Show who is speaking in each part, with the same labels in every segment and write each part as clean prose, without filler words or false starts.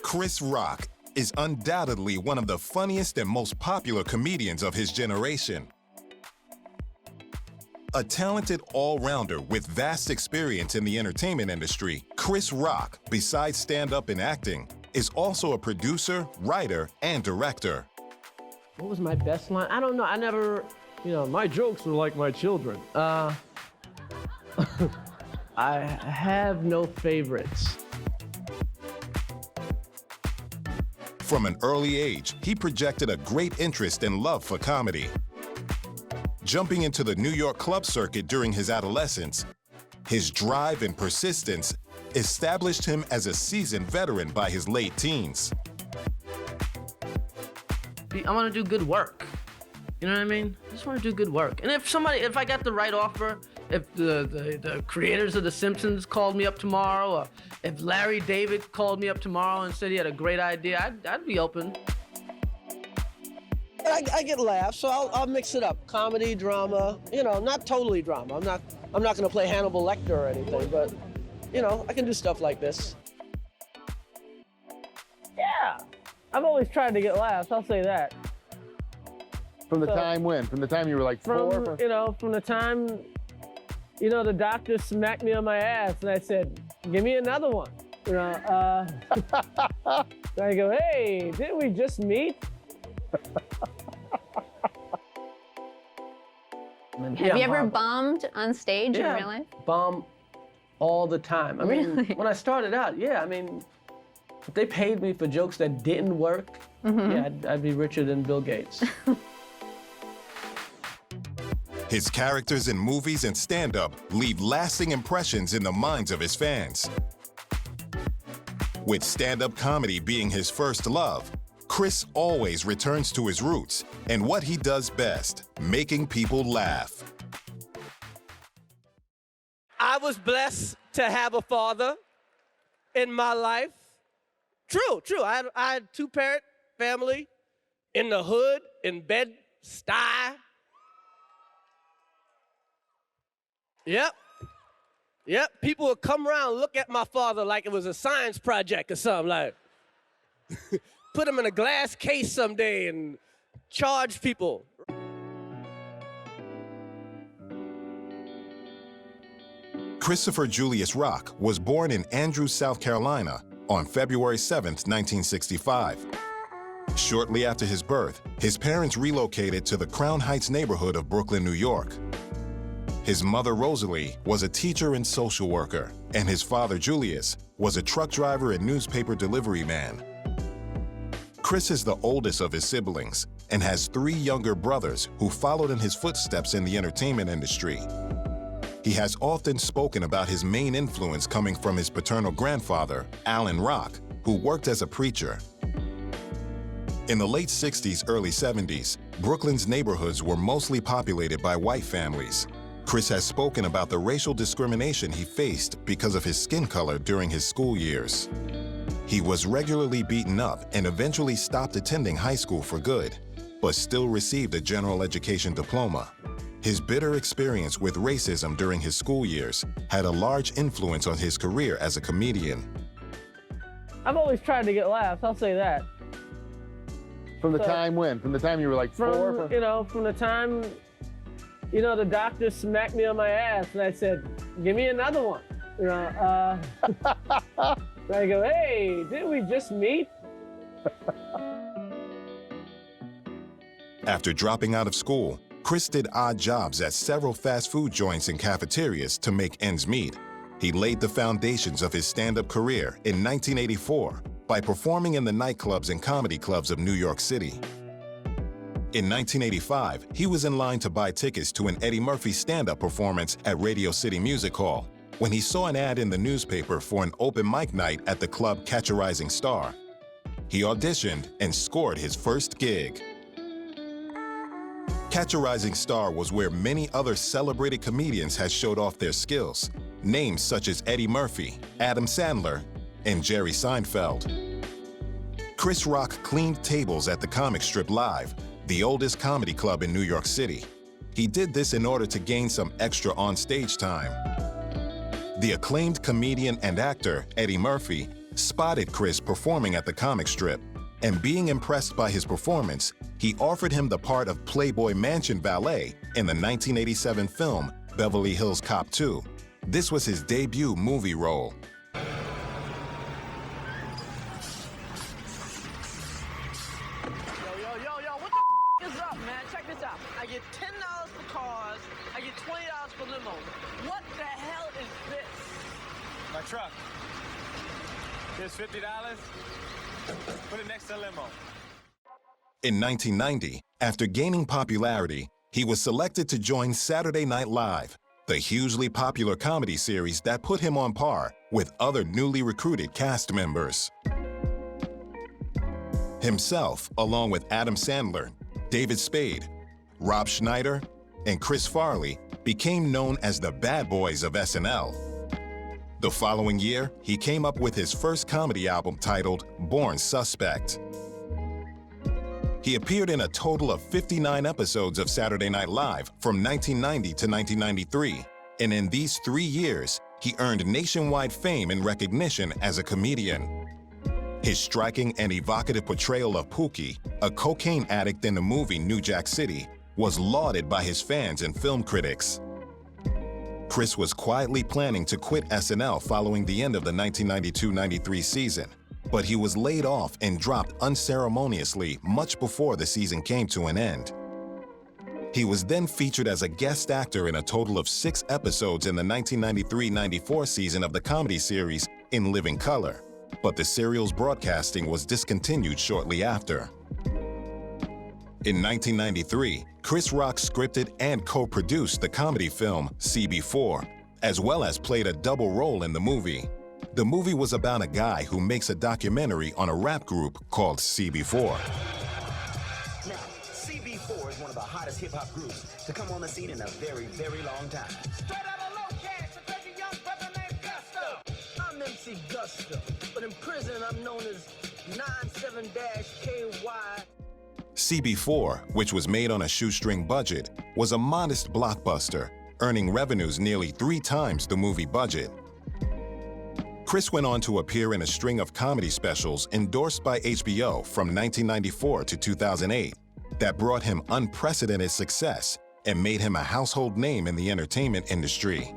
Speaker 1: Chris Rock is undoubtedly one of the funniest and most popular comedians of his generation. A talented all-rounder with vast experience in the entertainment industry, Chris Rock, besides stand-up and acting, is also a producer, writer, and director.
Speaker 2: What was my best line? I don't know. I never, my jokes are like my children. I have no favorites.
Speaker 1: From an early age, he projected a great interest and love for comedy. Jumping into the New York club circuit during his adolescence, his drive and persistence established him as a seasoned veteran by his late teens.
Speaker 2: I want to do good work. You know what I mean? I just want to do good work. And if I got the right offer, if the creators of The Simpsons called me up tomorrow, or if Larry David called me up tomorrow and said he had a great idea, I'd be open. I get laughs, so I'll mix it up. Comedy, drama, not totally drama. I'm not gonna play Hannibal Lecter or anything, but, I can do stuff like this. Yeah, I've always tried to get laughs, I'll say that.
Speaker 3: From the time when? From the time you were like 4?
Speaker 2: From the time, the doctor smacked me on my ass and I said, give me another one. I go, hey, didn't we just meet?
Speaker 4: Have you ever bombed on stage in real life?
Speaker 2: Bomb all the time. I mean,
Speaker 4: Really?
Speaker 2: when I started out, if they paid me for jokes that didn't work, I'd be richer than Bill Gates.
Speaker 1: His characters in movies and stand-up leave lasting impressions in the minds of his fans. With stand-up comedy being his first love, Chris always returns to his roots and what he does best, making people laugh.
Speaker 5: I was blessed to have a father in my life. True. I had a two-parent family in the hood, in Bed-Stuy. Yep. People would come around and look at my father like it was a science project or something, like put him in a glass case someday and charge people.
Speaker 1: Christopher Julius Rock was born in Andrews, South Carolina on February 7, 1965. Shortly after his birth, his parents relocated to the Crown Heights neighborhood of Brooklyn, New York. His mother, Rosalie, was a teacher and social worker, and his father, Julius, was a truck driver and newspaper delivery man. Chris is the oldest of his siblings and has 3 younger brothers who followed in his footsteps in the entertainment industry. He has often spoken about his main influence coming from his paternal grandfather, Alan Rock, who worked as a preacher. In the late 60s, early 70s, Brooklyn's neighborhoods were mostly populated by white families. Chris has spoken about the racial discrimination he faced because of his skin color during his school years. He was regularly beaten up and eventually stopped attending high school for good, but still received a general education diploma. His bitter experience with racism during his school years had a large influence on his career as a comedian.
Speaker 2: I've always tried to get laughs, I'll say that.
Speaker 3: From the time when? From the time you were like 4?
Speaker 2: From the time, the doctor smacked me on my ass and I said, give me another one. I go, hey, didn't we just meet?
Speaker 1: After dropping out of school, Chris did odd jobs at several fast food joints and cafeterias to make ends meet. He laid the foundations of his stand-up career in 1984 by performing in the nightclubs and comedy clubs of New York City. In 1985, he was in line to buy tickets to an Eddie Murphy stand-up performance at Radio City Music Hall when he saw an ad in the newspaper for an open mic night at the club Catch a Rising Star. He auditioned and scored his first gig. Catch a Rising Star was where many other celebrated comedians had showed off their skills, names such as Eddie Murphy, Adam Sandler, and Jerry Seinfeld. Chris Rock cleaned tables at the Comic Strip Live, the oldest comedy club in New York City. He did this in order to gain some extra on-stage time. The acclaimed comedian and actor, Eddie Murphy, spotted Chris performing at the comic strip, and being impressed by his performance, he offered him the part of Playboy Mansion valet in the 1987 film Beverly Hills Cop 2. This was his debut movie role.
Speaker 2: Yo, what the is up, man? Check this out. I get $10 for cars, I get $20 for limos. What the hell is this?
Speaker 6: My truck. Here's $50. Put it next to the limo.
Speaker 1: In 1990, after gaining popularity, he was selected to join Saturday Night Live, the hugely popular comedy series that put him on par with other newly recruited cast members. Himself, along with Adam Sandler, David Spade, Rob Schneider, and Chris Farley, became known as the bad boys of SNL. The following year, he came up with his first comedy album titled Born Suspect. He appeared in a total of 59 episodes of Saturday Night Live from 1990 to 1993, and in these 3 years, he earned nationwide fame and recognition as a comedian. His striking and evocative portrayal of Pookie, a cocaine addict in the movie New Jack City, was lauded by his fans and film critics. Chris was quietly planning to quit SNL following the end of the 1992-93 season, but he was laid off and dropped unceremoniously much before the season came to an end. He was then featured as a guest actor in a total of 6 episodes in the 1993-94 season of the comedy series In Living Color, but the serial's broadcasting was discontinued shortly after. In 1993, Chris Rock scripted and co-produced the comedy film CB4, as well as played a double role in the movie. The movie was about a guy who makes a documentary on a rap group called CB4.
Speaker 7: Now, CB4 is one of the hottest hip-hop groups to come on the scene in a very, very long time.
Speaker 8: Straight out of low cash, a baby young brother named Gusto. I'm MC Gusto, but in prison I'm known as 97-KY.
Speaker 1: CB4, which was made on a shoestring budget, was a modest blockbuster, earning revenues nearly 3 times the movie budget. Chris went on to appear in a string of comedy specials endorsed by HBO from 1994 to 2008 that brought him unprecedented success and made him a household name in the entertainment industry.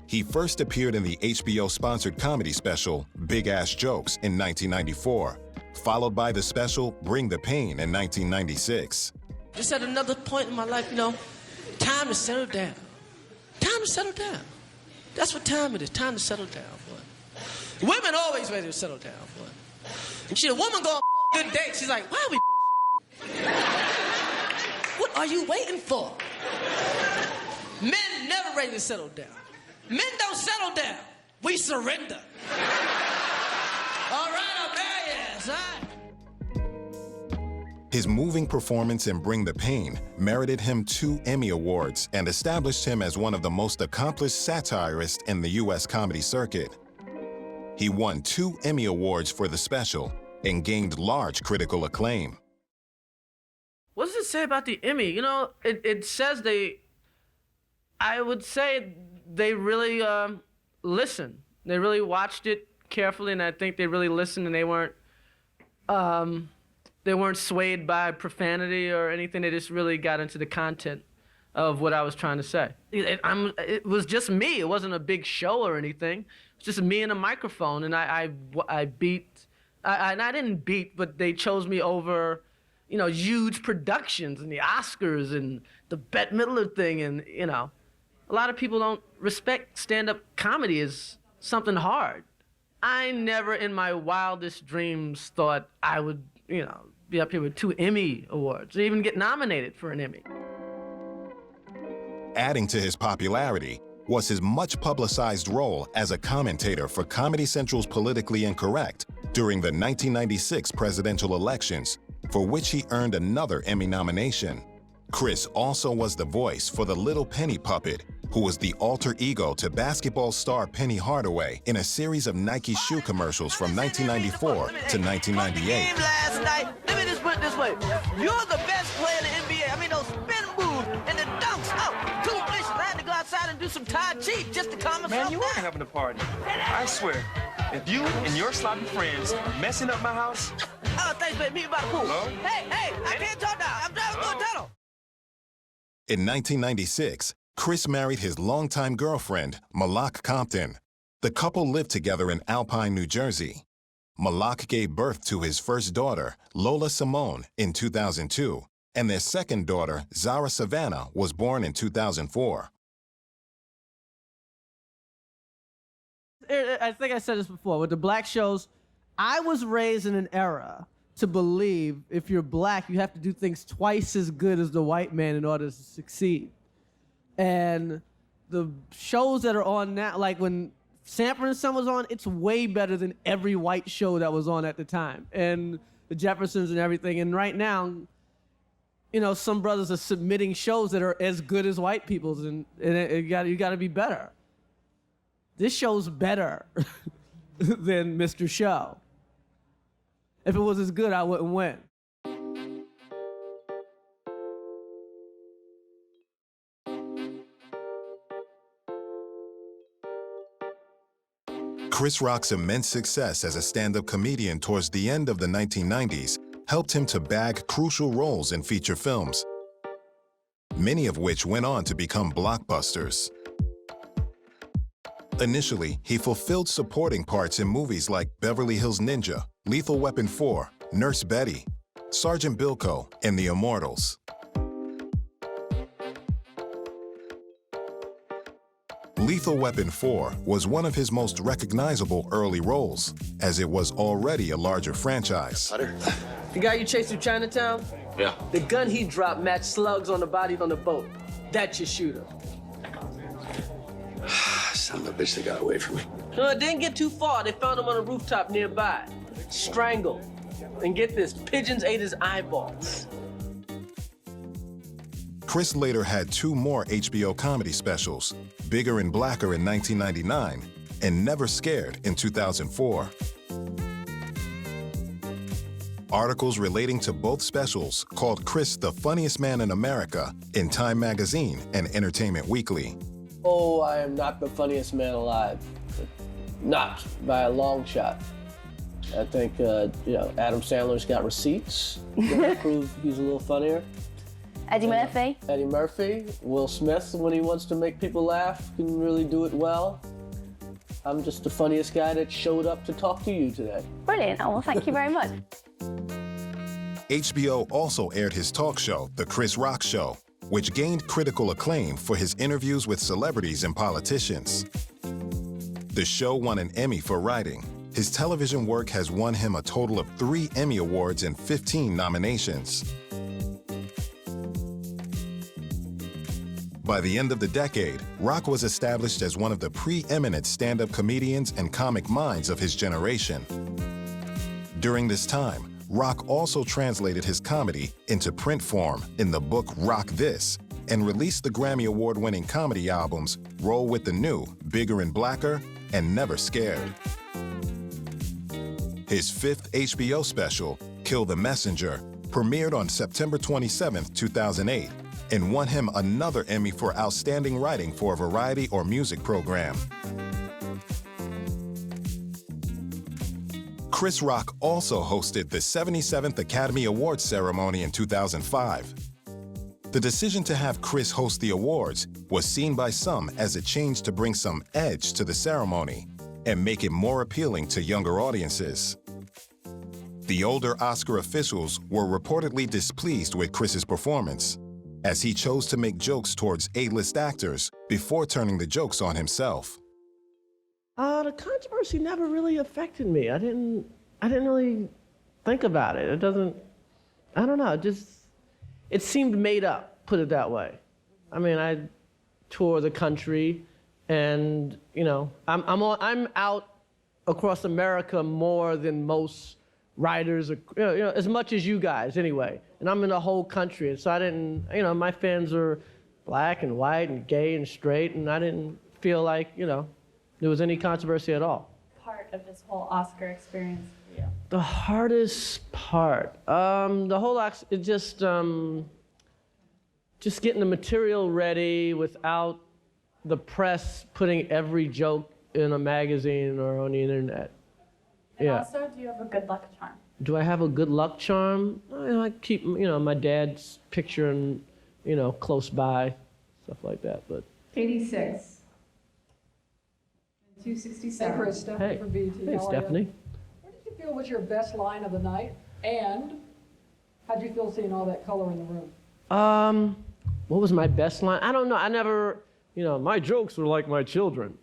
Speaker 1: He first appeared in the HBO-sponsored comedy special Big Ass Jokes in 1994, followed by the special Bring the Pain in 1996.
Speaker 2: Just at another point in my life, time to settle down. Time to settle down. That's what time it is. Time to settle down, boy. Women always ready to settle down, boy. And a woman go on a good date. She's like, why are we bullshit? What are you waiting for? Men never ready to settle down. Men don't settle down. We surrender. All right, I'll marry you, son.
Speaker 1: His moving performance in Bring the Pain merited him 2 Emmy Awards and established him as one of the most accomplished satirists in the U.S. comedy circuit. He won 2 Emmy Awards for the special and gained large critical acclaim.
Speaker 2: What does it say about the Emmy? It says I would say they really listened. They really watched it carefully, and I think they really listened, and they weren't swayed by profanity or anything. They just really got into the content of what I was trying to say. It was just me. It wasn't a big show or anything. It was just me and a microphone, and I didn't beat, but they chose me over, huge productions and the Oscars and the Bette Midler thing, and a lot of people don't respect stand-up comedy as something hard. I never in my wildest dreams thought I would, be up here with 2 Emmy Awards or even get nominated for an Emmy.
Speaker 1: Adding to his popularity was his much-publicized role as a commentator for Comedy Central's Politically Incorrect during the 1996 presidential elections, for which he earned another Emmy nomination. Chris also was the voice for the Little Penny puppet, who was the alter ego to basketball star Penny Hardaway in a series of Nike shoe commercials from 1994 to 1998.
Speaker 8: Last night, let me just put it this way. You're the best player in the NBA. I mean, those spin moves and the dunks. Oh, 2 delicious. I had to go outside and do some Tai Chi just to calm myself down.
Speaker 6: Man, you are having a party. I swear. If you and your sloppy friends messing up my house...
Speaker 5: Oh, thanks, baby. Meet me by the pool.
Speaker 6: Hello?
Speaker 5: Hey, I can't talk now. I'm driving through a tunnel.
Speaker 1: In 1996, Chris married his longtime girlfriend, Mack Compton. The couple lived together in Alpine, New Jersey. Mack gave birth to his first daughter, Lola Simone, in 2002, and their second daughter, Zara Savannah, was born in 2004.
Speaker 2: I think I said this before, with the black shows, I was raised in an era to believe if you're black, you have to do things twice as good as the white man in order to succeed. And the shows that are on now, like when Sanford and Son was on, it's way better than every white show that was on at the time. And the Jeffersons and everything. And right now, you know, some brothers are submitting shows that are as good as white people's, and you got to be better. This show's better than Mr. Show. If it was as good, I wouldn't win.
Speaker 1: Chris Rock's immense success as a stand-up comedian towards the end of the 1990s helped him to bag crucial roles in feature films, many of which went on to become blockbusters. Initially, he fulfilled supporting parts in movies like Beverly Hills Ninja, Lethal Weapon 4, Nurse Betty, Sergeant Bilko, and The Immortals. Lethal Weapon 4 was one of his most recognizable early roles, as it was already a larger franchise.
Speaker 2: The guy you chased through Chinatown?
Speaker 6: Yeah.
Speaker 2: The gun he dropped matched slugs on the body on the boat. That's your shooter.
Speaker 9: Son of a bitch, they got away from me.
Speaker 2: No, it didn't get too far. They found him on a rooftop nearby, strangled. And get this, pigeons ate his eyeballs.
Speaker 1: Chris later had two more HBO comedy specials, Bigger and Blacker in 1999 and Never Scared in 2004. Articles relating to both specials called Chris the funniest man in America in Time magazine and Entertainment Weekly.
Speaker 2: Oh, I am not the funniest man alive. Not by a long shot. I think, Adam Sandler's got receipts to prove he's a little funnier.
Speaker 4: Eddie Murphy.
Speaker 2: Eddie Murphy. Will Smith, when he wants to make people laugh, can really do it well. I'm just the funniest guy that showed up to talk to you today.
Speaker 4: Brilliant. Oh, well, thank you very much.
Speaker 1: HBO also aired his talk show, The Chris Rock Show, which gained critical acclaim for his interviews with celebrities and politicians. The show won an Emmy for writing. His television work has won him a total of 3 Emmy Awards and 15 nominations. By the end of the decade, Rock was established as one of the preeminent stand-up comedians and comic minds of his generation. During this time, Rock also translated his comedy into print form in the book Rock This and released the Grammy Award-winning comedy albums Roll with the New, Bigger and Blacker, and Never Scared. His 5th HBO special, Kill the Messenger, premiered on September 27, 2008, and won him another Emmy for Outstanding Writing for a Variety or Music Program. Chris Rock also hosted the 77th Academy Awards ceremony in 2005. The decision to have Chris host the awards was seen by some as a change to bring some edge to the ceremony and make it more appealing to younger audiences. The older Oscar officials were reportedly displeased with Chris's performance, as he chose to make jokes towards A-list actors before turning the jokes on himself.
Speaker 2: The controversy never really affected me. I didn't really think about it. I don't know, it seemed made up, put it that way. I mean, I tour the country and, I'm out across America more than most writers, as much as you guys anyway. And I'm in the whole country, and so I didn't, my fans are black and white and gay and straight, and I didn't feel like, there was any controversy at all.
Speaker 10: Part of this whole Oscar experience for you?
Speaker 2: The hardest part, the whole just getting the material ready without the press putting every joke in a magazine or on the internet.
Speaker 10: And
Speaker 2: Yeah.
Speaker 10: also, do you have a good luck charm?
Speaker 2: Do I have a good luck charm? I keep, my dad's picture and, close by, stuff like that. But
Speaker 10: 86. And 267.
Speaker 11: Hey, Chris, Stephanie
Speaker 2: hey,
Speaker 11: from BT.
Speaker 2: hey,
Speaker 11: How are
Speaker 2: Stephanie.
Speaker 11: you? What did you feel was your best line of the night? And how did you feel seeing all that color in the room?
Speaker 2: What was my best line? I don't know. I never, my jokes were like my children.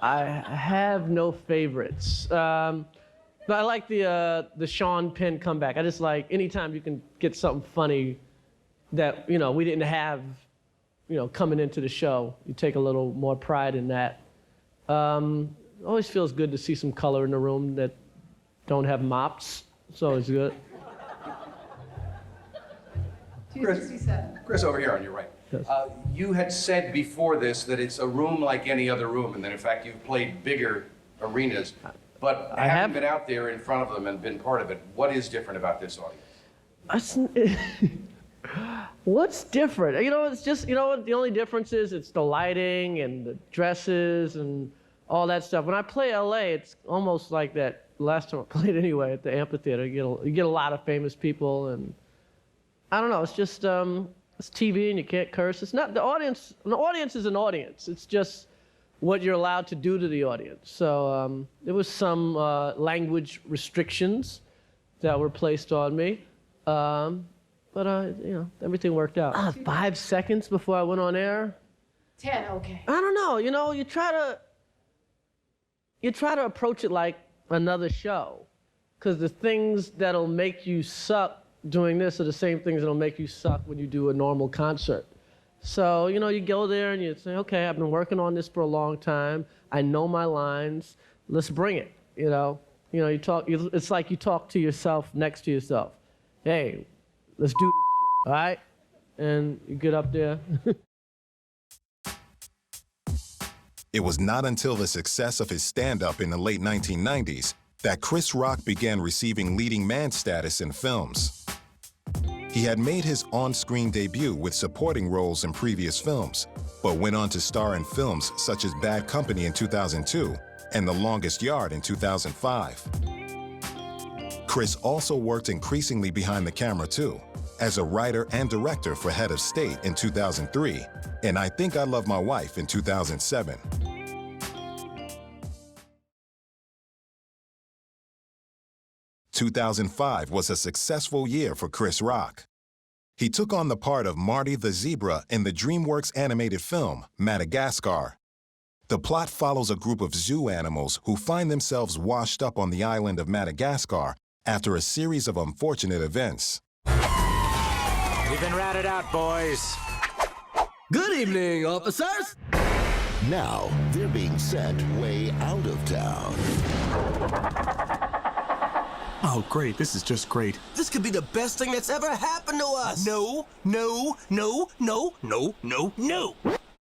Speaker 2: I have no favorites. But I like the Sean Penn comeback. I just like anytime you can get something funny that, we didn't have, coming into the show. You take a little more pride in that. Always feels good to see some color in the room that don't have mops. It's always good.
Speaker 11: 267.
Speaker 9: Chris, over here on your right.
Speaker 2: Yes.
Speaker 9: You had said before this that it's a room like any other room, and that in fact you've played bigger arenas, but
Speaker 2: I have
Speaker 9: been out there in front of them and been part of it. What is different about this audience?
Speaker 2: What's different? It's just, what the only difference is it's the lighting and the dresses and all that stuff. When I play LA, it's almost like that last time I played anyway at the amphitheater. You get a lot of famous people, and I don't know, it's just, it's TV and you can't curse. It's not, the audience is an audience. It's just what you're allowed to do to the audience. So there was some language restrictions that were placed on me. But everything worked out. 5 seconds before I went on air?
Speaker 11: 10, okay.
Speaker 2: I don't know, you try to approach it like another show. Because the things that'll make you suck doing this are the same things that'll make you suck when you do a normal concert. So, you go there and you say, okay, I've been working on this for a long time. I know my lines. Let's bring it, you talk, it's like you talk to yourself next to yourself. Hey, let's do this shit, all right? And you get up there.
Speaker 1: It was not until the success of his stand-up in the late 1990s that Chris Rock began receiving leading man status in films. He had made his on-screen debut with supporting roles in previous films, but went on to star in films such as Bad Company in 2002 and The Longest Yard in 2005. Chris also worked increasingly behind the camera too, as a writer and director for Head of State in 2003 and I Think I Love My Wife in 2007. "2005 was a successful year for Chris Rock. He took on the part of Marty the Zebra in the DreamWorks animated film, Madagascar. The plot follows a group of zoo animals who find themselves washed up on the island of Madagascar after a series of unfortunate events.
Speaker 12: We've been ratted out, boys.
Speaker 13: Good evening, officers.
Speaker 14: Now, they're being sent way out of town.
Speaker 13: Oh, great. This is just great.
Speaker 12: This could be the best thing that's ever happened to us. No, no, no, no, no, no, no.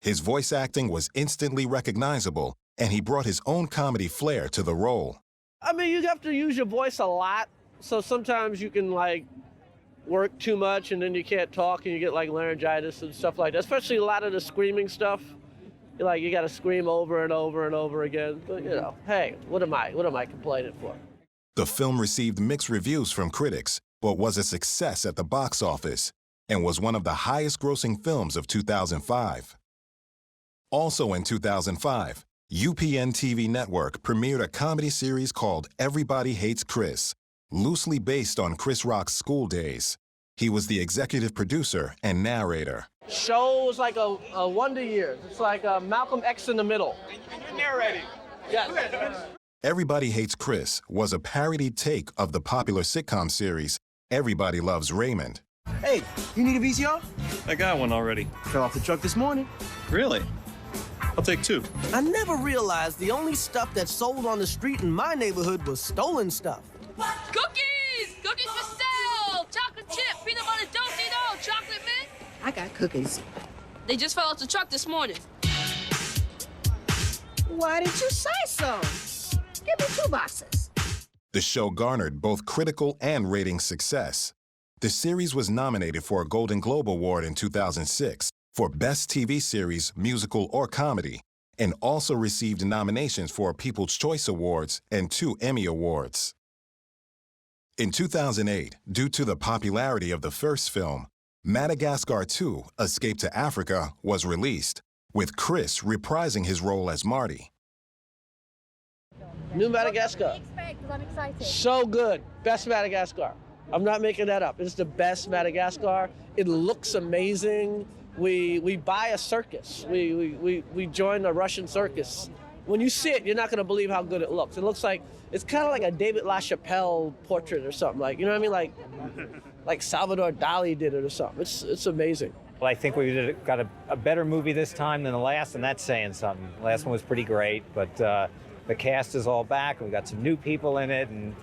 Speaker 1: His voice acting was instantly recognizable, and he brought his own comedy flair to the role.
Speaker 2: I mean, you have to use your voice a lot, so sometimes you can, work too much and then you can't talk and you get, laryngitis and stuff like that, especially a lot of the screaming stuff. You got to scream over and over and over again. But, hey, what am I complaining for?
Speaker 1: The film received mixed reviews from critics, but was a success at the box office and was one of the highest-grossing films of 2005. Also in 2005, UPN TV Network premiered a comedy series called Everybody Hates Chris, loosely based on Chris Rock's school days. He was the executive producer and narrator.
Speaker 2: Show was like a Wonder Years. It's like Malcolm X in the middle.
Speaker 6: And you're narrating.
Speaker 2: Yes.
Speaker 1: Everybody Hates Chris was a parodied take of the popular sitcom series Everybody Loves Raymond.
Speaker 13: Hey, you need a VCR?
Speaker 15: I got one already.
Speaker 13: Fell off the truck this morning.
Speaker 15: Really? I'll take two.
Speaker 13: I never realized the only stuff that sold on the street in my neighborhood was stolen stuff.
Speaker 16: Cookies! Cookies for sale! Chocolate chip, peanut butter Dosito, chocolate mint.
Speaker 17: I got cookies.
Speaker 16: They just fell off the truck this morning.
Speaker 17: Why didn't you say so? Give me 2 boxes.
Speaker 1: The show garnered both critical and ratings success. The series was nominated for a Golden Globe Award in 2006 for Best TV Series, Musical, or Comedy, and also received nominations for People's Choice Awards and 2 Emmy Awards. In 2008, due to the popularity of the first film, Madagascar 2, Escape to Africa, was released, with Chris reprising his role as Marty.
Speaker 5: New Madagascar.
Speaker 10: I'm excited.
Speaker 5: So good. Best Madagascar. I'm not making that up. It's the best Madagascar. It looks amazing. We buy a circus. We join a Russian circus. When you see it, you're not going to believe how good it looks. It looks like, it's kind of like a David LaChapelle portrait or something. Like, you know what I mean? Like Salvador Dali did it or something. It's amazing.
Speaker 18: Well, I think we got a better movie this time than the last, and that's saying something. The last one was pretty great, but the cast is all back, and we've got some new people in it, and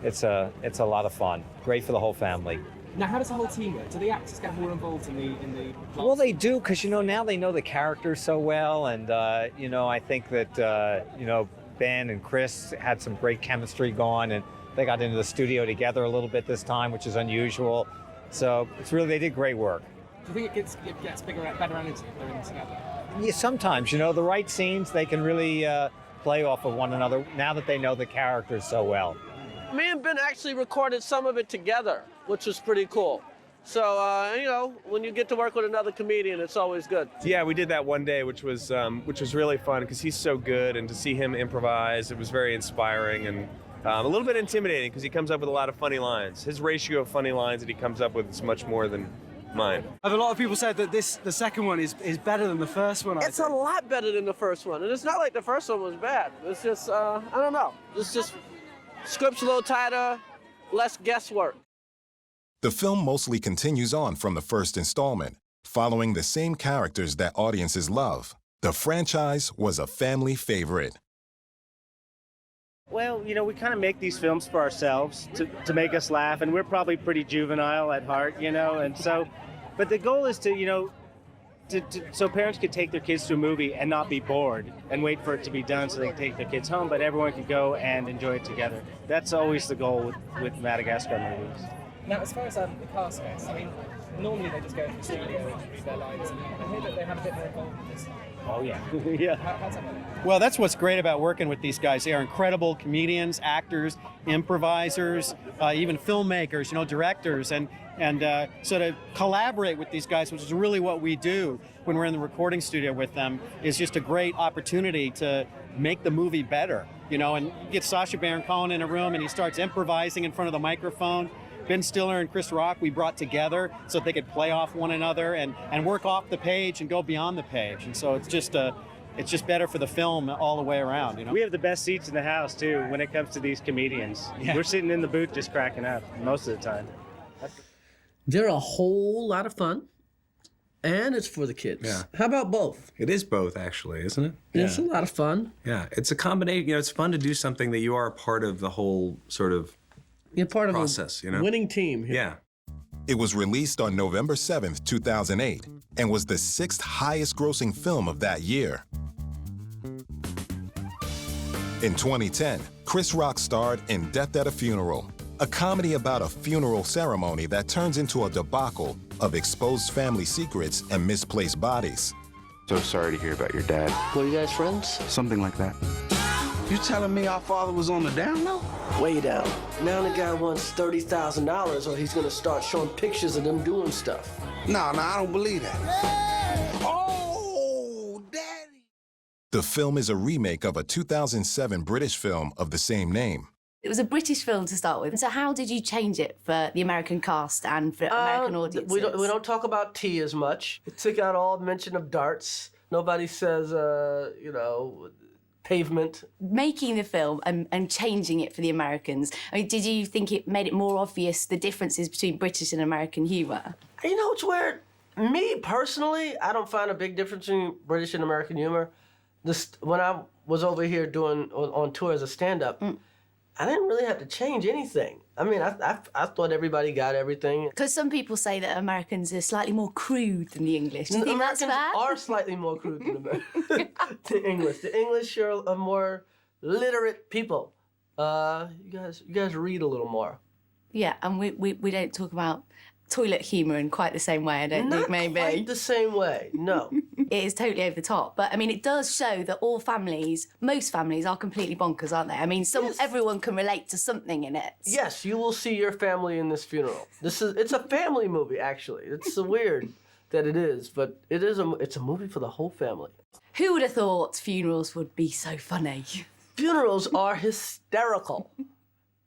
Speaker 18: it's a lot of fun. Great for the whole family.
Speaker 19: Now, how does the whole team work? Do the actors get more involved in the plot?
Speaker 18: Well, they do, because, now they know the characters so well, and, I think that, Ben and Chris had some great chemistry going, and they got into the studio together a little bit this time, which is unusual. So they did great work.
Speaker 19: Do you think it gets bigger, better energy when they're in together?
Speaker 18: Yeah, sometimes, the right scenes, they can really play off of one another now that they know the characters so well.
Speaker 5: Me and Ben actually recorded some of it together, which was pretty cool. So, when you get to work with another comedian, it's always good.
Speaker 20: Yeah, we did that one day, which was really fun because he's so good, and to see him improvise, it was very inspiring and a little bit intimidating because he comes up with a lot of funny lines. His ratio of funny lines that he comes up with is much more than mine.
Speaker 21: A lot of people said that the second one is better than the first one.
Speaker 5: It's a lot better than the first one, and it's not like the first one was bad. It's just, I don't know. It's just script's a little tighter, less guesswork.
Speaker 1: The film mostly continues on from the first installment, following the same characters that audiences love. The franchise was a family favorite.
Speaker 22: Well, we kind of make these films for ourselves to make us laugh, and we're probably pretty juvenile at heart, and so, but the goal is to, so parents could take their kids to a movie and not be bored and wait for it to be done so they can take their kids home, but everyone could go and enjoy it together. That's always the goal with Madagascar movies.
Speaker 19: Now, as far as the cast goes, normally they just go to the studio and read their lines, and I hear that they have a bit more involvement this time.
Speaker 22: Oh, yeah. Yeah.
Speaker 19: How's that going?
Speaker 21: Well, that's what's great about working with these guys. They are incredible comedians, actors, improvisers, even filmmakers, directors, and so to collaborate with these guys, which is really what we do when we're in the recording studio with them, is just a great opportunity to make the movie better, and you get Sacha Baron Cohen in a room and he starts improvising in front of the microphone. Ben Stiller and Chris Rock we brought together so that they could play off one another and work off the page and go beyond the page. And so it's just better for the film all the way around.
Speaker 22: We have the best seats in the house, too, when it comes to these comedians. Yeah. We're sitting in the booth just cracking up most of the time.
Speaker 5: They're a whole lot of fun, and it's for the kids.
Speaker 23: Yeah.
Speaker 5: How about both?
Speaker 23: It is both, actually, isn't it?
Speaker 5: Yeah. It's a lot of fun.
Speaker 23: Yeah, it's a combination. It's fun to do something that you are a part of the whole sort of
Speaker 5: You're part
Speaker 23: process,
Speaker 5: of a winning team here.
Speaker 23: Yeah.
Speaker 1: It was released on November 7th, 2008, and was the 6th highest-grossing film of that year. In 2010, Chris Rock starred in Death at a Funeral, a comedy about a funeral ceremony that turns into a debacle of exposed family secrets and misplaced bodies.
Speaker 24: So sorry to hear about your dad.
Speaker 5: Were you guys friends?
Speaker 24: Something like that. You telling me our father was on the down low?
Speaker 5: Way down. Now the guy wants $30,000 or he's gonna start showing pictures of them doing stuff.
Speaker 24: No, I don't believe that. Oh, Daddy!
Speaker 1: The film is a remake of a 2007 British film of the same name.
Speaker 25: It was a British film to start with. So how did you change it for the American cast and for American audiences?
Speaker 5: We don't talk about tea as much. It took out all mention of darts. Nobody says, pavement.
Speaker 25: Making the film and changing it for the Americans, did you think it made it more obvious the differences between British and American humour?
Speaker 5: It's weird. Me, personally, I don't find a big difference between British and American humour. When I was over here doing on tour as a stand-up, I didn't really have to change anything. I thought everybody got everything.
Speaker 25: Because some people say that Americans are slightly more crude than the English. Do you think
Speaker 5: Americans
Speaker 25: that's fair?
Speaker 5: are slightly more crude than the English. The English are more literate people. You guys read a little more.
Speaker 25: Yeah, and we don't talk about toilet humour in quite the same way, I don't think, maybe.
Speaker 5: Not quite the same way, no.
Speaker 25: It is totally over the top. But, I mean, it does show that all families, most families, are completely bonkers, aren't they? I mean, everyone can relate to something in it.
Speaker 5: Yes, you will see your family in this funeral. It's a family movie, actually. It's so weird that it is, but it's a movie for the whole family.
Speaker 25: Who would have thought funerals would be so funny?
Speaker 5: Funerals are hysterical.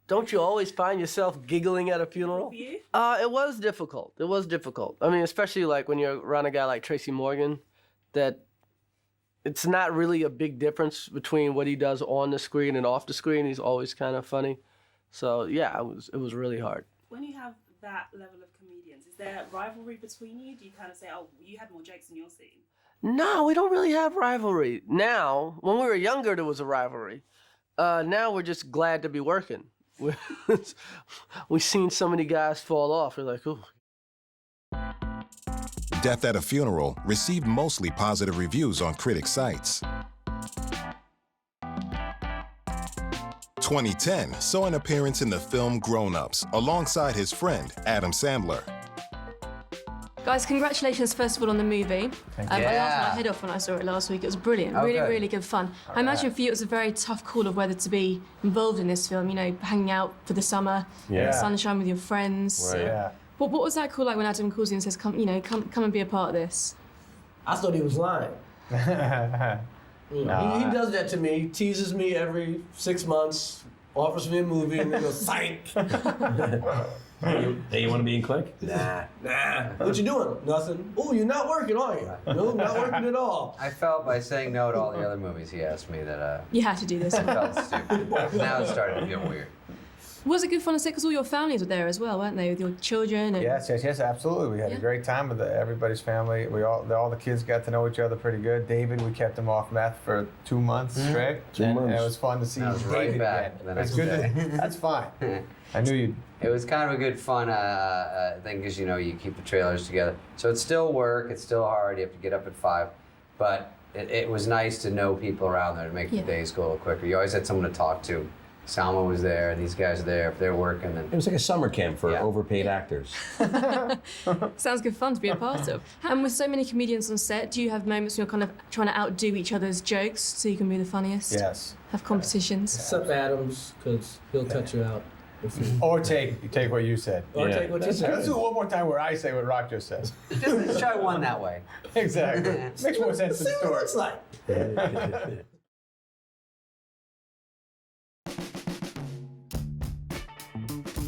Speaker 5: Don't you always find yourself giggling at a funeral? It was difficult. It was difficult. I mean, especially like when you're around a guy like Tracy Morgan, that it's not really a big difference between what he does on the screen and off the screen. He's always kind of funny. So yeah, it was really hard.
Speaker 3: When you have that level of comedians, is there rivalry between you? Do you kind of say, oh, you had more jokes in your scene?
Speaker 5: No, we don't really have rivalry. Now, when we were younger, there was a rivalry. Now we're just glad to be working. We've seen so many guys fall off. We're like, ooh.
Speaker 1: Death at a Funeral received mostly positive reviews on critic sites. 2010 saw an appearance in the film Grown Ups alongside his friend Adam Sandler.
Speaker 4: Guys, congratulations first of all on the movie. I laughed my head off when I saw it last week. It was brilliant, really good fun. I imagine for you it was a very tough call of whether to be involved in this film, you know, hanging out for the summer, sunshine with your friends.
Speaker 7: Right. Yeah.
Speaker 4: What was that call like when Adam calls you and says, come and be a part of this?
Speaker 5: I thought he was lying. He does that to me. He teases me every 6 months, offers me a movie, and then goes, psych.
Speaker 8: Hey, you want to be in Click?
Speaker 5: Nah. What you doing? Nothing. Oh, you're not working, are you? No, not working at all.
Speaker 9: I felt by saying no to all the other movies he asked me that
Speaker 4: you had to do this.
Speaker 9: I felt stupid. Now it's starting to feel weird.
Speaker 4: Was it good fun to say? Because all your families were there as well, weren't they? With your children. And...
Speaker 7: Yes, absolutely. We had a great time with everybody's family. All the kids got to know each other pretty good. David, we kept him off meth for 2 months straight. 2 months. And it was fun to see David
Speaker 9: right back
Speaker 7: again. It's good. That's fine. I knew you'd.
Speaker 9: It was kind of a good fun thing because, you know, you keep the trailers together. So it's still work. It's still hard. You have to get up at 5. But it was nice to know people around there to make the days go a little quicker. You always had someone to talk to. Salma was there, these guys are there. If they're working, then...
Speaker 8: It was like a summer camp for overpaid actors.
Speaker 4: Sounds good fun to be a part of. And with so many comedians on set, do you have moments when you're kind of trying to outdo each other's jokes so you can be the funniest?
Speaker 7: Yes.
Speaker 4: Have competitions?
Speaker 5: Except Adams, because he'll cut you out.
Speaker 7: Or take what you said.
Speaker 5: Or take what you said.
Speaker 7: Let's do it one more time where I say what Rock just said.
Speaker 9: Just try one that way.
Speaker 7: Exactly. Makes more sense to the story.
Speaker 5: It's like.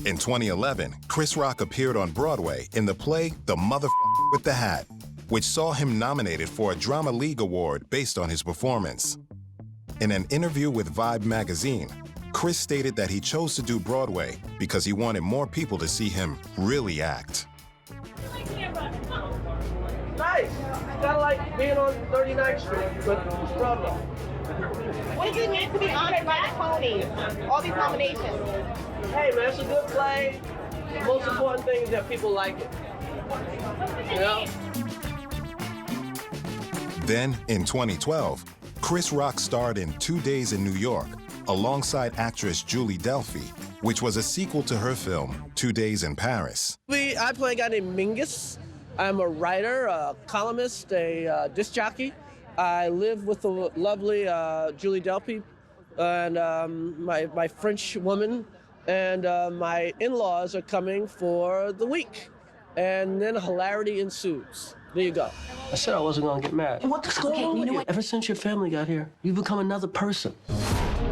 Speaker 1: In 2011, Chris Rock appeared on Broadway in the play The Motherfucker with the Hat, which saw him nominated for a Drama League Award based on his performance. In an interview with Vibe magazine, Chris stated that he chose to do Broadway because he wanted more people to see him really act.
Speaker 5: Nice. It's kind of like being on 39th Street, but it's Broadway.
Speaker 17: What does it mean to be honored by the Tonys? All these nominations.
Speaker 5: Hey, man, it's a good play. The most important thing is that people like it. You know?
Speaker 1: Then, in 2012, Chris Rock starred in 2 Days in New York alongside actress Julie Delpy, which was a sequel to her film 2 Days in Paris.
Speaker 5: I play a guy named Mingus. I'm a writer, a columnist, a disc jockey. I live with the lovely Julie Delpy and my French woman, and my in-laws are coming for the week. And then hilarity ensues. There you go. I said I wasn't gonna get mad. What's going on with you? Ever since your family got here, you've become another person.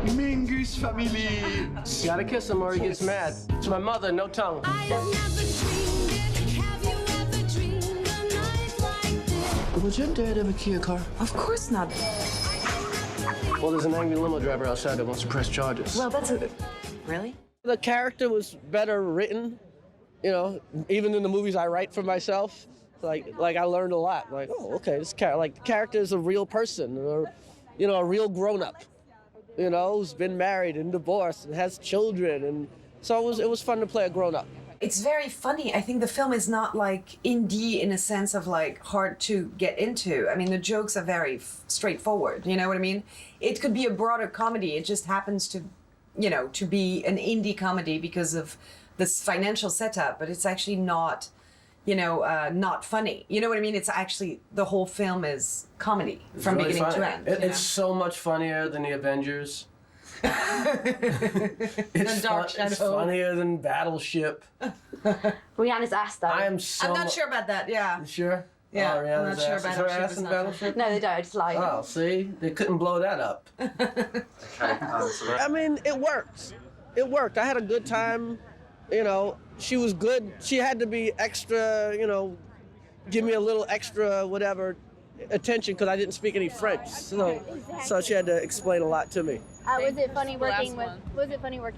Speaker 5: Mingus family. You gotta kiss him or he gets mad. It's my mother, no tongue. Would your dad ever key a car?
Speaker 17: Of course not.
Speaker 5: Well, there's an angry limo driver outside that wants to press charges.
Speaker 17: Well, Really?
Speaker 5: The character was better written, you know, even in the movies I write for myself. Like I learned a lot. Like, oh, okay, this the character is a real person, or, you know, a real grown-up, you know, who's been married and divorced and has children, and so it was fun to play a grown-up.
Speaker 17: It's very funny. I think the film is not like indie in a sense of like hard to get into. I mean, the jokes are very straightforward. You know what I mean? It could be a broader comedy. It just happens to, you know, to be an indie comedy because of this financial setup. But it's actually not not funny. You know what I mean? It's actually, the whole film is comedy from
Speaker 2: really
Speaker 17: beginning
Speaker 2: funny.
Speaker 17: to end.
Speaker 2: It's so much funnier than the Avengers. It's funnier than Battleship.
Speaker 25: Rihanna's ass, though.
Speaker 2: I am so.
Speaker 17: I'm not sure about that, yeah.
Speaker 2: You sure?
Speaker 17: Yeah,
Speaker 2: Oh,
Speaker 17: I'm
Speaker 2: Rihanna's
Speaker 17: not sure
Speaker 2: ass. Is her
Speaker 17: Battleship
Speaker 2: ass
Speaker 17: is
Speaker 2: in
Speaker 17: not
Speaker 2: Battleship?
Speaker 25: No, they don't. It's like.
Speaker 2: Oh, see? They couldn't blow that up.
Speaker 5: I mean, it worked. It worked. I had a good time. You know, she was good. She had to be extra, give me a little extra whatever attention because I didn't speak any French. So she had to explain a lot to me.
Speaker 6: Was it funny working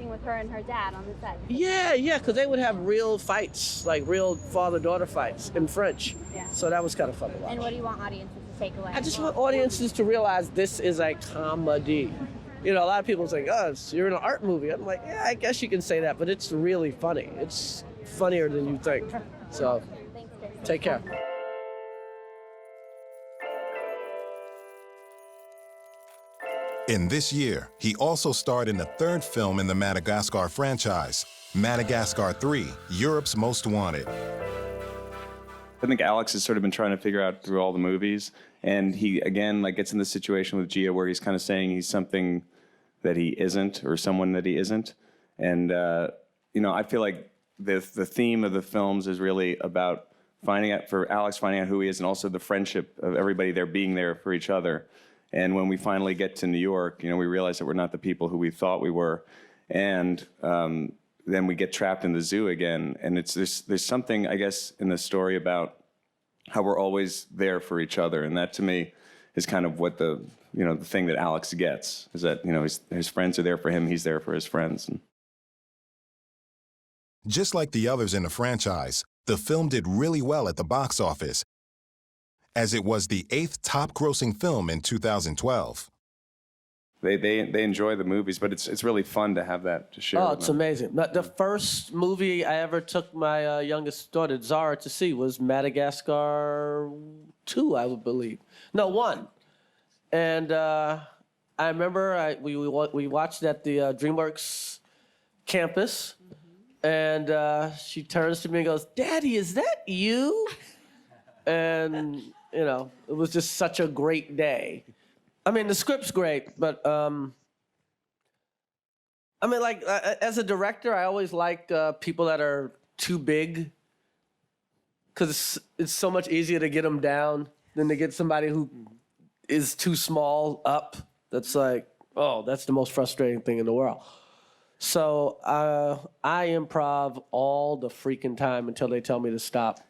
Speaker 6: with her and her dad on the set?
Speaker 5: Yeah, because they would have real fights, like real father-daughter fights in French.
Speaker 6: Yeah.
Speaker 5: So that was kind of fun to watch.
Speaker 6: And what do you want audiences to take away?
Speaker 5: I just want audiences to realize this is a comedy. A lot of people think, oh, you're in an art movie. I'm like, yeah, I guess you can say that, but it's really funny. It's funnier than you think. So, take care.
Speaker 1: In this year, he also starred in the third film in the Madagascar franchise, Madagascar 3, Europe's Most Wanted.
Speaker 15: I think Alex has sort of been trying to figure out through all the movies, and he, again, gets in this situation with Gia where he's kind of saying he's something that he isn't or someone that he isn't. And, I feel like the theme of the films is really about finding out who he is, and also the friendship of everybody there being there for each other. And when we finally get to New York, we realize that we're not the people who we thought we were. And then we get trapped in the zoo again. And there's something, I guess, in the story about how we're always there for each other. And that, to me, is kind of what the thing that Alex gets, is that, his friends are there for him, he's there for his friends.
Speaker 1: Just like the others in the franchise, the film did really well at the box office, as it was the 8th top-grossing film in 2012.
Speaker 15: They enjoy the movies, but it's really fun to have that to share.
Speaker 5: Oh,
Speaker 15: with
Speaker 5: it's
Speaker 15: them.
Speaker 5: amazing. The first movie I ever took my youngest daughter, Zara, to see was Madagascar 2, I would believe. No, 1. And I remember we watched at the DreamWorks campus, and she turns to me and goes, "Daddy, is that you?" And, it was just such a great day. I mean, the script's great, but, as a director, I always like people that are too big, because it's so much easier to get them down than to get somebody who is too small up. That's like, oh, that's the most frustrating thing in the world. So I improv all the freaking time until they tell me to stop.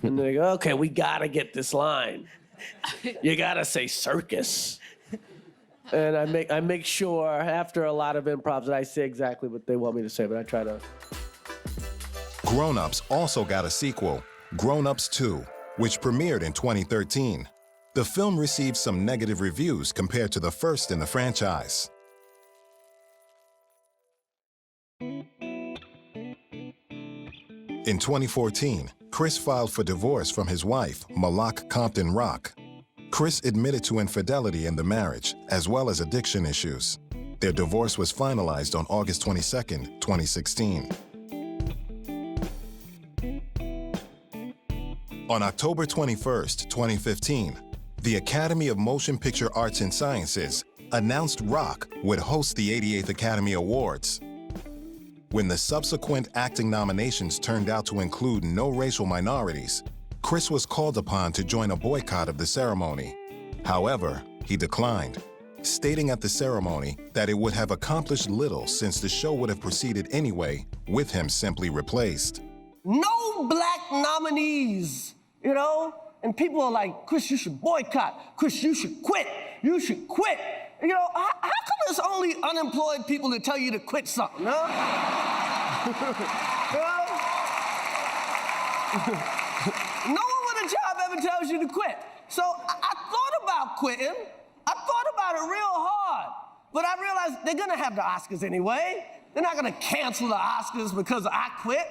Speaker 5: And they go, okay, we gotta get this line. You gotta say circus. And I make sure after a lot of improvs that I say exactly what they want me to say, but I try to.
Speaker 1: Grown Ups also got a sequel, Grown Ups 2, which premiered in 2013. The film received some negative reviews compared to the first in the franchise. In 2014, Chris filed for divorce from his wife, Malak Compton Rock. Chris admitted to infidelity in the marriage, as well as addiction issues. Their divorce was finalized on August 22, 2016. On October 21, 2015, the Academy of Motion Picture Arts and Sciences announced Rock would host the 88th Academy Awards. When the subsequent acting nominations turned out to include no racial minorities, Chris was called upon to join a boycott of the ceremony. However, he declined, stating at the ceremony that it would have accomplished little since the show would have proceeded anyway, with him simply replaced.
Speaker 13: No black nominees, And people are like, Chris, you should boycott. Chris, you should quit. You should quit. How come there's only unemployed people that tell you to quit something, huh? No one with a job ever tells you to quit. So I thought about quitting. I thought about it real hard. But I realized they're gonna have the Oscars anyway. They're not gonna cancel the Oscars because I quit,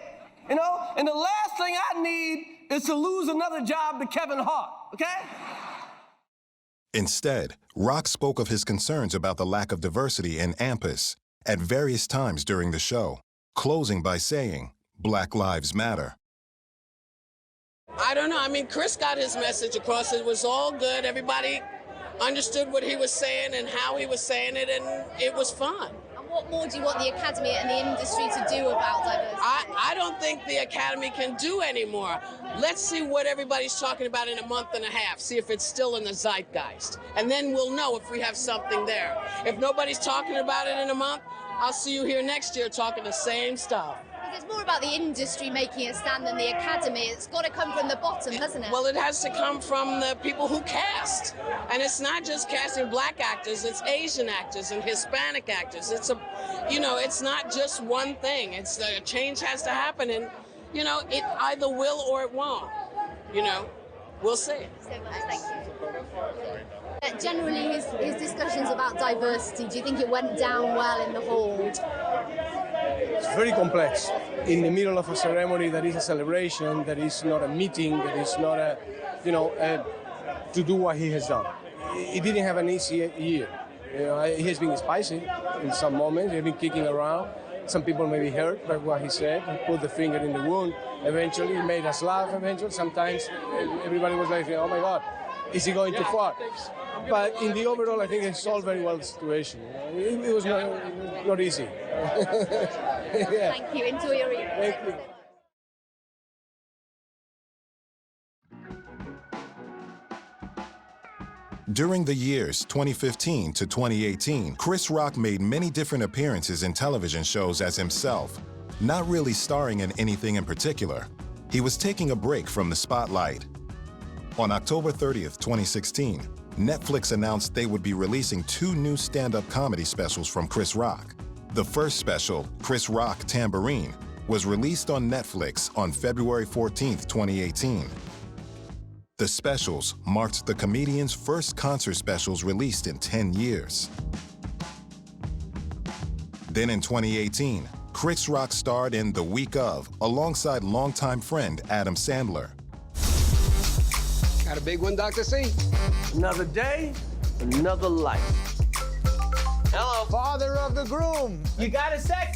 Speaker 13: And the last thing I need is to lose another job to Kevin Hart, okay?
Speaker 1: Instead, Rock spoke of his concerns about the lack of diversity in AMPAS at various times during the show, closing by saying, "Black Lives Matter."
Speaker 10: I don't know. I mean, Chris got his message across. It was all good. Everybody understood what he was saying and how he was saying it, and it was fun.
Speaker 6: And what more do you want the Academy and the industry to do about diversity?
Speaker 10: I don't think the Academy can do anymore. Let's see what everybody's talking about in a month and a half, see if it's still in the zeitgeist. And then we'll know if we have something there. If nobody's talking about it in a month, I'll see you here next year talking the same stuff.
Speaker 6: It's more about the industry making a stand than the Academy. It's got to come from the bottom, hasn't it?
Speaker 10: Well, it has to come from the people who cast. And it's not just casting black actors, it's Asian actors and Hispanic actors. It's it's not just one thing. It's a change has to happen, and, it either will or it won't. We'll see.
Speaker 6: So much, thank you. Generally, his discussions about diversity, do you think it went down well in the hall?
Speaker 11: It's very complex. In the middle of a ceremony that is a celebration, that is not a meeting, that is not to do what he has done. He didn't have an easy year. He has been spicy in some moments. He's been kicking around. Some people may be hurt by what he said. He put the finger in the wound. Eventually, he made us laugh. Eventually, sometimes everybody was like, "Oh my God, is he going too far?" But in the overall, I think he solved very well the situation. It was not easy. Yeah.
Speaker 6: Thank you. Enjoy your evening.
Speaker 11: Thank you.
Speaker 1: During the years 2015 to 2018, Chris Rock made many different appearances in television shows as himself, not really starring in anything in particular. He was taking a break from the spotlight. On October 30th, 2016, Netflix announced they would be releasing 2 new stand-up comedy specials from Chris Rock. The first special, Chris Rock Tambourine, was released on Netflix on February 14th, 2018. The specials marked the comedian's first concert specials released in 10 years. Then in 2018, Chris Rock starred in The Week Of alongside longtime friend Adam Sandler.
Speaker 13: Got a big one, Dr. C?
Speaker 2: Another day, another life.
Speaker 7: Hello. Father of the groom. You got a sec?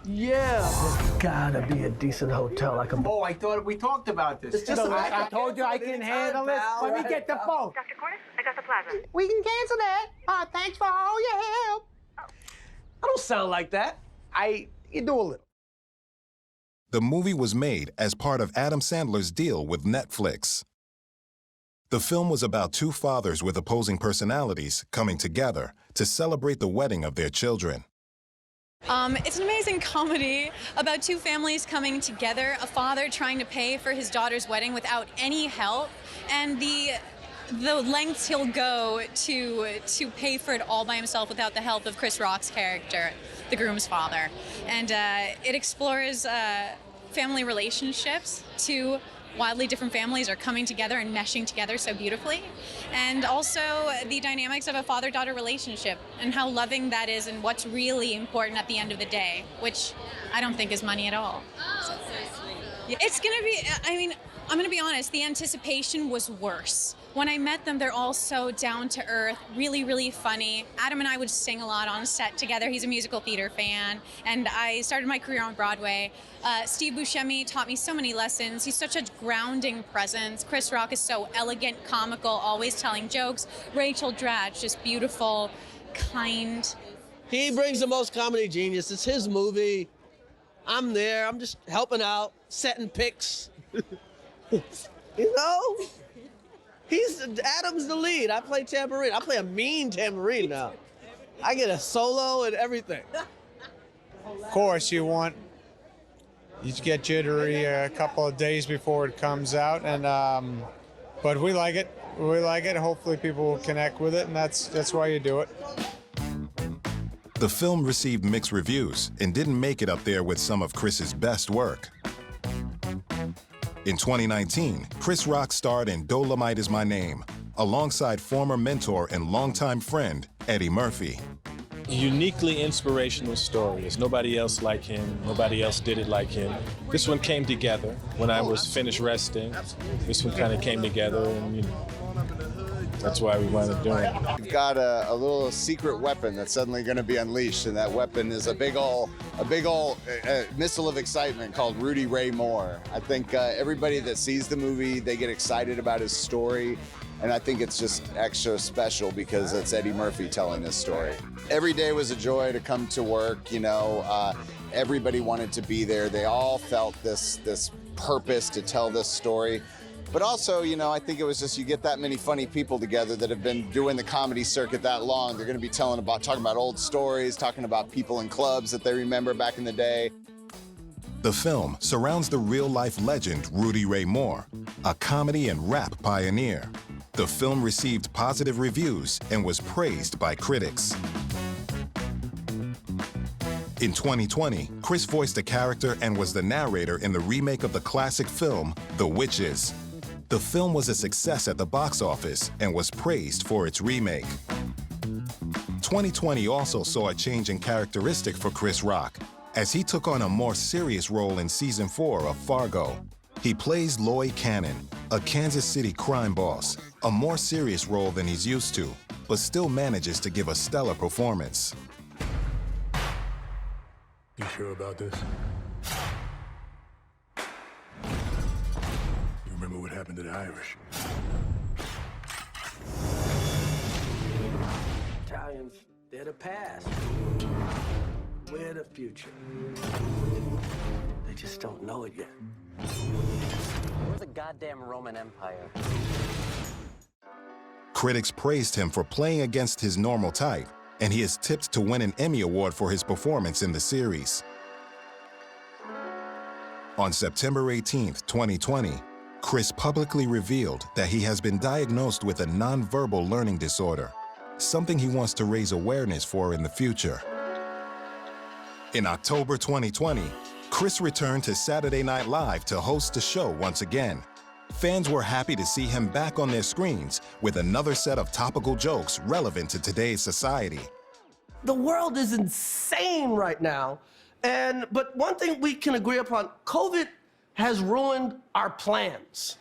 Speaker 2: Yeah, there's gotta be a decent hotel I can book.
Speaker 7: Oh, I thought we talked about this. I told you I can handle this. Let me get the phone.
Speaker 12: Dr. Cornish, Augusta Plaza.
Speaker 7: We can cancel that. Thanks for all your help.
Speaker 2: I don't sound like that.
Speaker 7: You do a little.
Speaker 1: The movie was made as part of Adam Sandler's deal with Netflix. The film was about 2 fathers with opposing personalities coming together to celebrate the wedding of their children.
Speaker 14: It's an amazing comedy about 2 families coming together, a father trying to pay for his daughter's wedding without any help, and the lengths he'll go to pay for it all by himself without the help of Chris Rock's character, the groom's father. And it explores family relationships. 2 wildly different families are coming together and meshing together so beautifully. And also the dynamics of a father-daughter relationship and how loving that is and what's really important at the end of the day, which I don't think is money at all. So sweet. It's gonna be, I'm gonna be honest, the anticipation was worse. When I met them, they're all so down to earth, really, really funny. Adam and I would sing a lot on set together. He's a musical theater fan, and I started my career on Broadway. Steve Buscemi taught me so many lessons. He's such a grounding presence. Chris Rock is so elegant, comical, always telling jokes. Rachel Dratch, just beautiful, kind.
Speaker 5: He brings the most comedy genius. It's his movie. I'm there. I'm just helping out, setting pics. Adam's the lead. I play tambourine. I play a mean tambourine now. I get a solo and everything.
Speaker 7: Of course, you get jittery a couple of days before it comes out, and but we like it. We like it. Hopefully, people will connect with it, and that's why you do it.
Speaker 1: The film received mixed reviews and didn't make it up there with some of Chris's best work. In 2019, Chris Rock starred in Dolomite Is My Name, alongside former mentor and longtime friend, Eddie Murphy.
Speaker 16: Uniquely inspirational story. There's nobody else like him. Nobody else did it like him. This one came together when I was finished resting. This one kind of came together, and that's why we wound up doing it.
Speaker 12: We've got a little secret weapon that's suddenly going to be unleashed, and that weapon is a big ol' missile of excitement called Rudy Ray Moore. I think everybody that sees the movie, they get excited about his story, and I think it's just extra special because it's Eddie Murphy telling this story. Every day was a joy to come to work, you know. Everybody wanted to be there. They all felt this purpose to tell this story. But also, you know, I think it was just you get that many funny people together that have been doing the comedy circuit that long. They're going to be talking about old stories, talking about people in clubs that they remember back in the day.
Speaker 1: The film surrounds the real-life legend Rudy Ray Moore, a comedy and rap pioneer. The film received positive reviews and was praised by critics. In 2020, Chris voiced a character and was the narrator in the remake of the classic film, The Witches. The film was a success at the box office and was praised for its remake. 2020 also saw a change in characteristic for Chris Rock, as he took on a more serious role in Season 4 of Fargo. He plays Lloyd Cannon, a Kansas City crime boss, a more serious role than he's used to, but still manages to give a stellar performance.
Speaker 18: You sure about this? You remember what happened to the Irish?
Speaker 2: Italians, they're the past. We're the future. They just don't know it yet.
Speaker 19: We're the goddamn Roman Empire.
Speaker 1: Critics praised him for playing against his normal type, and he is tipped to win an Emmy Award for his performance in the series. On September 18, 2020, Chris publicly revealed that he has been diagnosed with a nonverbal learning disorder, something he wants to raise awareness for in the future. In October 2020, Chris returned to Saturday Night Live to host the show once again. Fans were happy to see him back on their screens with another set of topical jokes relevant to today's society.
Speaker 13: The world is insane right now, but one thing we can agree upon, COVID has ruined our plans.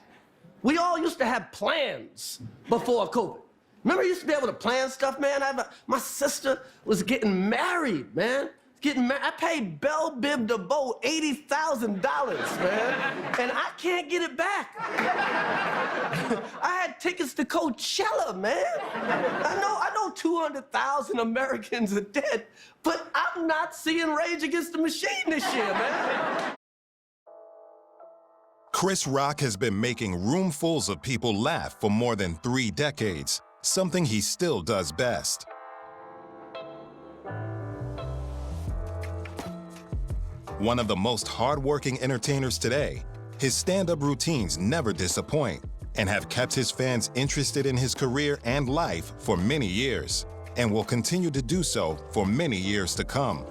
Speaker 13: We all used to have plans before COVID. Remember, you used to be able to plan stuff, man? My sister was getting married, man. I paid Belle Bib DeVoe $80,000, man, and I can't get it back. I had tickets to Coachella, man. I know 200,000 Americans are dead, but I'm not seeing Rage Against the Machine this year, man.
Speaker 1: Chris Rock has been making roomfuls of people laugh for more than 3 decades, something he still does best. One of the most hard-working entertainers today, his stand-up routines never disappoint and have kept his fans interested in his career and life for many years, and will continue to do so for many years to come.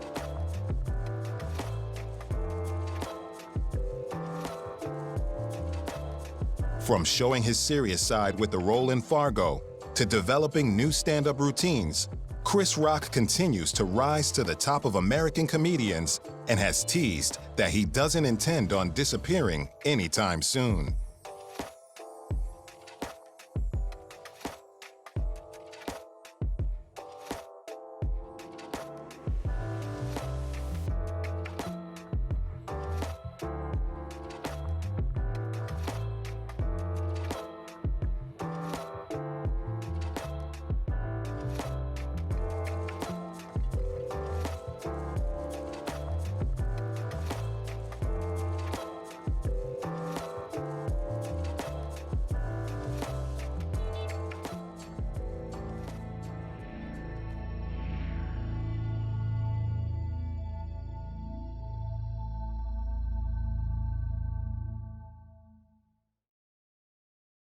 Speaker 1: From showing his serious side with the role in Fargo to developing new stand-up routines, Chris Rock continues to rise to the top of American comedians and has teased that he doesn't intend on disappearing anytime soon.